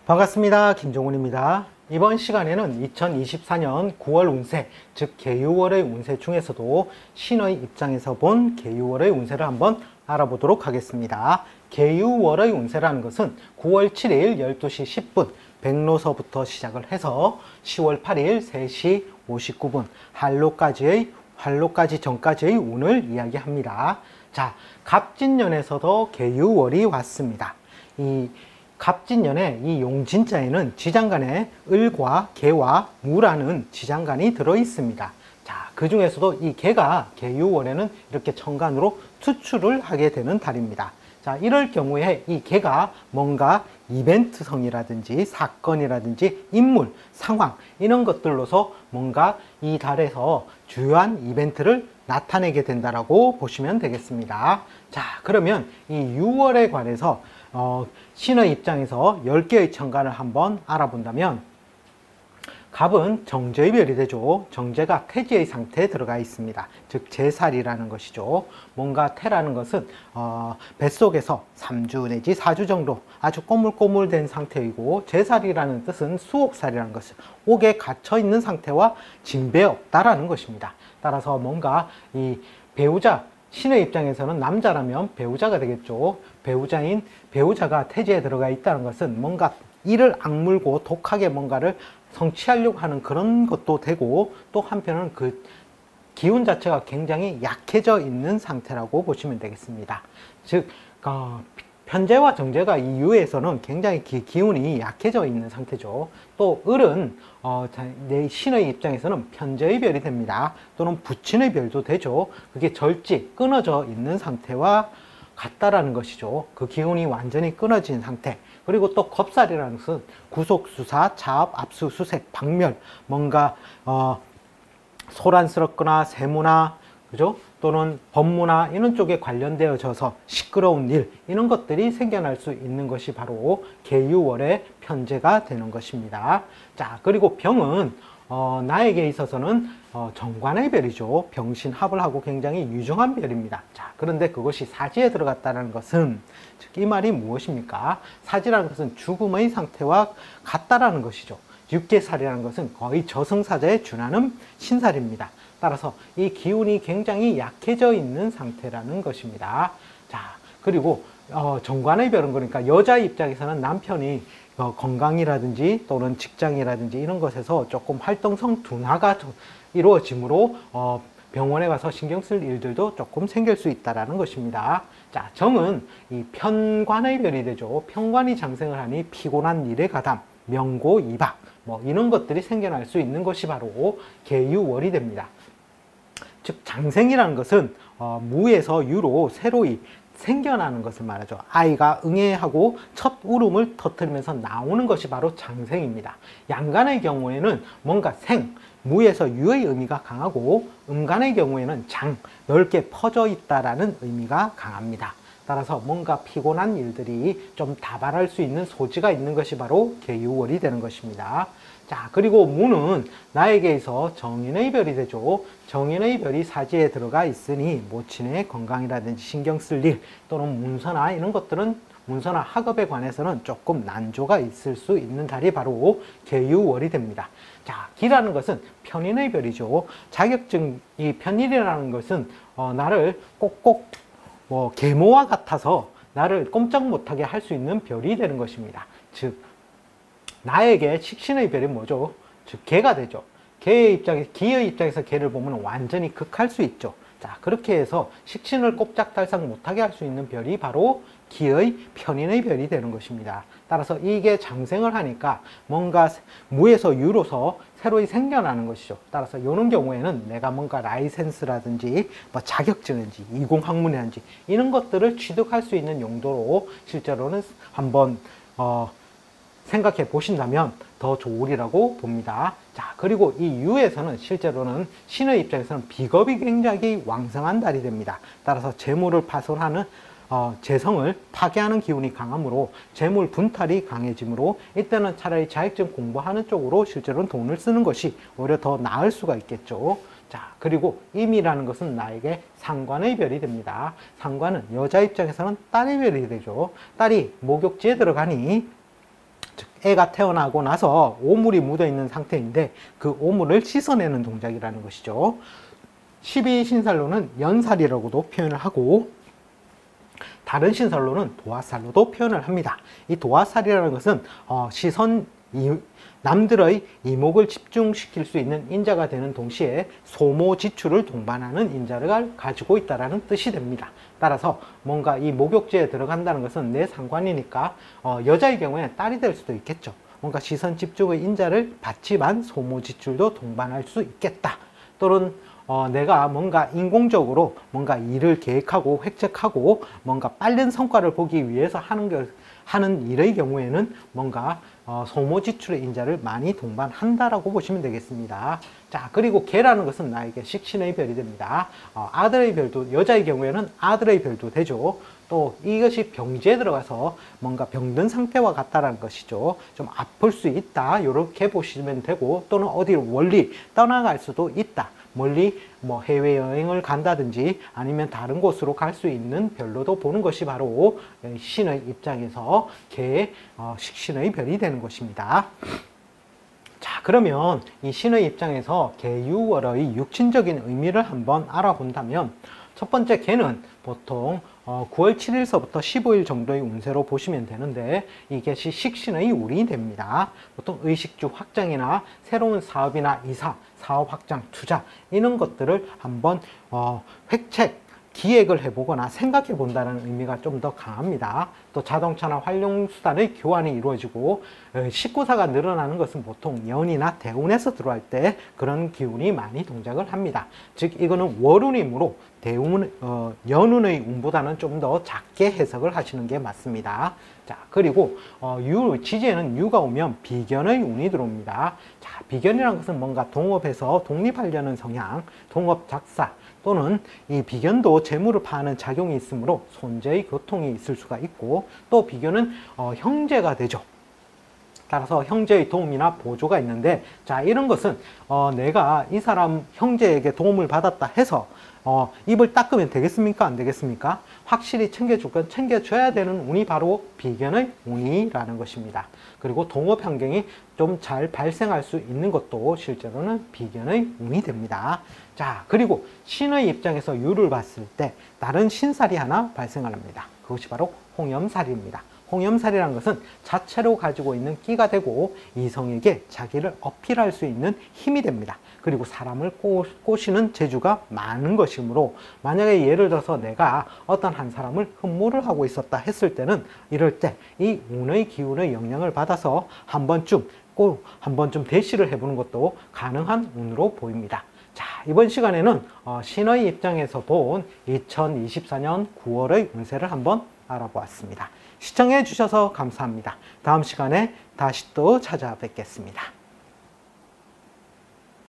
반갑습니다. 김종훈입니다. 이번 시간에는 2024년 9월 운세, 즉 계유월의 운세 중에서도 신의 입장에서 본 계유월의 운세를 한번 알아보도록 하겠습니다. 계유월의 운세라는 것은 9월 7일 12시 10분 백로서부터 시작을 해서 10월 8일 3시 59분 활로까지 전까지의 운을 이야기합니다. 자, 갑진년에서도 계유월이 왔습니다. 이 갑진년에 이 용진자에는 지장간에 을과 개와 무라는 지장간이 들어 있습니다. 자, 그 중에서도 이 개가 계유월에는 이렇게 천간으로 투출을 하게 되는 달입니다. 자, 이럴 경우에 이 개가 뭔가 이벤트성이라든지 사건이라든지 인물, 상황 이런 것들로서 뭔가 이 달에서 주요한 이벤트를 나타내게 된다라고 보시면 되겠습니다. 자, 그러면 이 6월에 관해서 신의 입장에서 10개의 천간을 한번 알아본다면 갑은 정제의 별이 되죠. 정제가 태지의 상태에 들어가 있습니다. 즉 제살이라는 것이죠. 뭔가 태라는 것은 뱃속에서 3주 내지 4주 정도 아주 꼬물꼬물된 상태이고, 제살이라는 뜻은 수옥살이라는 것은 옥에 갇혀 있는 상태와 징배 없다라는 것입니다. 따라서 뭔가 이 배우자, 신의 입장에서는 남자라면 배우자가 되겠죠. 배우자가 태지에 들어가 있다는 것은 뭔가 이를 악물고 독하게 뭔가를 성취하려고 하는 그런 것도 되고, 또 한편은 그 기운 자체가 굉장히 약해져 있는 상태라고 보시면 되겠습니다. 즉 편제와 정제가 이 유에서는 굉장히 기운이 약해져 있는 상태죠. 또 을은 내 신의 입장에서는 편제의 별이 됩니다. 또는 부친의 별도 되죠. 그게 절지 끊어져 있는 상태와 같다라는 것이죠. 그 기운이 완전히 끊어진 상태. 그리고 또 겁살이라는 것은 구속, 수사, 자업, 압수, 수색, 박멸, 뭔가 소란스럽거나 세무나, 그죠? 또는 법무나 이런 쪽에 관련되어져서 시끄러운 일, 이런 것들이 생겨날 수 있는 것이 바로 계유월의 편제가 되는 것입니다. 자, 그리고 병은 나에게 있어서는 정관의 별이죠. 병신합을 하고 굉장히 유중한 별입니다. 자, 그런데 그것이 사지에 들어갔다는 것은, 즉 이 말이 무엇입니까? 사지라는 것은 죽음의 상태와 같다라는 것이죠. 육계살이라는 것은 거의 저승사자에 준하는 신살입니다. 따라서 이 기운이 굉장히 약해져 있는 상태라는 것입니다. 자, 그리고 정관의 별은, 그러니까 여자 입장에서는 남편이 건강이라든지 또는 직장이라든지 이런 것에서 조금 활동성 둔화가 이루어지므로 병원에 가서 신경 쓸 일들도 조금 생길 수 있다는 것입니다. 자, 정은 이 편관의 별이 되죠. 편관이 장생을 하니 피곤한 일에 가담, 명고, 이박 뭐 이런 것들이 생겨날 수 있는 것이 바로 계유월이 됩니다. 즉 장생이라는 것은 무에서 유로 새로이 생겨나는 것을 말하죠. 아이가 응애하고 첫 울음을 터뜨리면서 나오는 것이 바로 장생입니다. 양간의 경우에는 뭔가 무에서 유의 의미가 강하고, 음간의 경우에는 넓게 퍼져 있다라는 의미가 강합니다. 따라서 뭔가 피곤한 일들이 좀 다발할 수 있는 소지가 있는 것이 바로 계유월이 되는 것입니다. 자, 그리고 무는 나에게 있어 정인의 별이 되죠. 정인의 별이 사지에 들어가 있으니 모친의 건강이라든지 신경 쓸 일, 또는 문서나 이런 것들은, 문서나 학업에 관해서는 조금 난조가 있을 수 있는 달이 바로 계유월이 됩니다. 자, 기라는 것은 편인의 별이죠. 자격증이 편인이라는 것은 나를 꼭꼭 계모와 같아서 나를 꼼짝 못하게 할 수 있는 별이 되는 것입니다. 즉 나에게 식신의 별이 뭐죠? 즉 개가 되죠. 기의 입장에서 개를 보면 완전히 극할 수 있죠. 자, 그렇게 해서 식신을 꼼짝달싹 못하게 할 수 있는 별이 바로 기의 편인의 별이 되는 것입니다. 따라서 이게 장생을 하니까 뭔가 무에서 유로서 새로이 생겨나는 것이죠. 따라서 이런 경우에는 내가 뭔가 라이센스라든지 자격증인지 이공학문이라든지 이런 것들을 취득할 수 있는 용도로 실제로는 한번 생각해 보신다면 더 좋으리라고 봅니다. 자, 그리고 이 유에서는 실제로는 신의 입장에서는 비겁이 굉장히 왕성한 달이 됩니다. 따라서 재물을 파손하는 재성을 파괴하는 기운이 강하므로 재물 분탈이 강해지므로 이때는 차라리 자격증 공부하는 쪽으로 실제로는 돈을 쓰는 것이 오히려 더 나을 수가 있겠죠. 자, 그리고 임이라는 것은 나에게 상관의 별이 됩니다. 상관은 여자 입장에서는 딸의 별이 되죠. 딸이 목욕지에 들어가니 즉 애가 태어나고 나서 오물이 묻어 있는 상태인데 그 오물을 씻어내는 동작이라는 것이죠. 12신살로는 연살이라고도 표현을 하고 다른 신살로는 도화살로도 표현을 합니다. 이 도화살이라는 것은 남들의 이목을 집중시킬 수 있는 인자가 되는 동시에 소모지출을 동반하는 인자를 가지고 있다는 뜻이 됩니다. 따라서 뭔가 이 목욕지에 들어간다는 것은 내 상관이니까 여자의 경우에 딸이 될 수도 있겠죠. 뭔가 시선 집중의 인자를 받지만 소모지출도 동반할 수 있겠다. 또는 내가 뭔가 인공적으로 뭔가 일을 계획하고 획책하고 뭔가 빠른 성과를 보기 위해서 하는 일의 경우에는 뭔가 소모지출의 인자를 많이 동반한다라고 보시면 되겠습니다. 자, 그리고 개라는 것은 나에게 식신의 별이 됩니다. 아들의 별도, 여자의 경우에는 아들의 별도 되죠. 또 이것이 병지에 들어가서 뭔가 병든 상태와 같다라는 것이죠. 좀 아플 수 있다, 이렇게 보시면 되고, 또는 어디로 멀리 떠나갈 수도 있다. 멀리 뭐 해외여행을 간다든지 아니면 다른 곳으로 갈 수 있는 별로도 보는 것이 바로 신의 입장에서 개의 식신의 별이 되는 것입니다. 자, 그러면 이 신의 입장에서 개유월의 육신적인 의미를 한번 알아본다면 첫 번째 개는 보통 9월 7일서부터 15일 정도의 운세로 보시면 되는데 이게 식신의 울이 됩니다. 보통 의식주 확장이나 새로운 사업이나 이사, 사업 확장, 투자 이런 것들을 한번 획책, 기획을 해보거나 생각해 본다는 의미가 좀 더 강합니다. 또 자동차나 활용수단의 교환이 이루어지고 식구사가 늘어나는 것은 보통 연이나 대운에서 들어갈 때 그런 기운이 많이 동작을 합니다. 즉 이거는 월운이므로 연운의 운보다는 좀 더 작게 해석을 하시는 게 맞습니다. 자, 그리고 지지에는 유가 오면 비견의 운이 들어옵니다. 자, 비견이라는 것은 뭔가 동업해서 독립하려는 성향, 동업 작사 또는 이 비견도 재물을 파는 작용이 있으므로 손재의 교통이 있을 수가 있고, 또 비견은 형제가 되죠. 따라서 형제의 도움이나 보조가 있는데, 자, 이런 것은 내가 이 사람 형제에게 도움을 받았다 해서 입을 닦으면 되겠습니까? 안 되겠습니까? 확실히 챙겨줄 건 챙겨줘야 되는 운이 바로 비견의 운이라는 것입니다. 그리고 동업 환경이 좀 잘 발생할 수 있는 것도 실제로는 비견의 운이 됩니다. 자, 그리고 신의 입장에서 유를 봤을 때 다른 신살이 하나 발생을 합니다. 그것이 바로 홍염살입니다. 홍염살이라는 것은 자체로 가지고 있는 끼가 되고 이성에게 자기를 어필할 수 있는 힘이 됩니다. 그리고 사람을 꼬시는 재주가 많은 것이므로 만약에 예를 들어서 내가 어떤 한 사람을 흠모를 하고 있었다 했을 때는 이럴 때 이 운의 기운의 영향을 받아서 한 번쯤 대시를 해보는 것도 가능한 운으로 보입니다. 자, 이번 시간에는 신의 입장에서 본 2024년 9월의 운세를 한번 알아보았습니다. 시청해 주셔서 감사합니다. 다음 시간에 다시 또 찾아뵙겠습니다.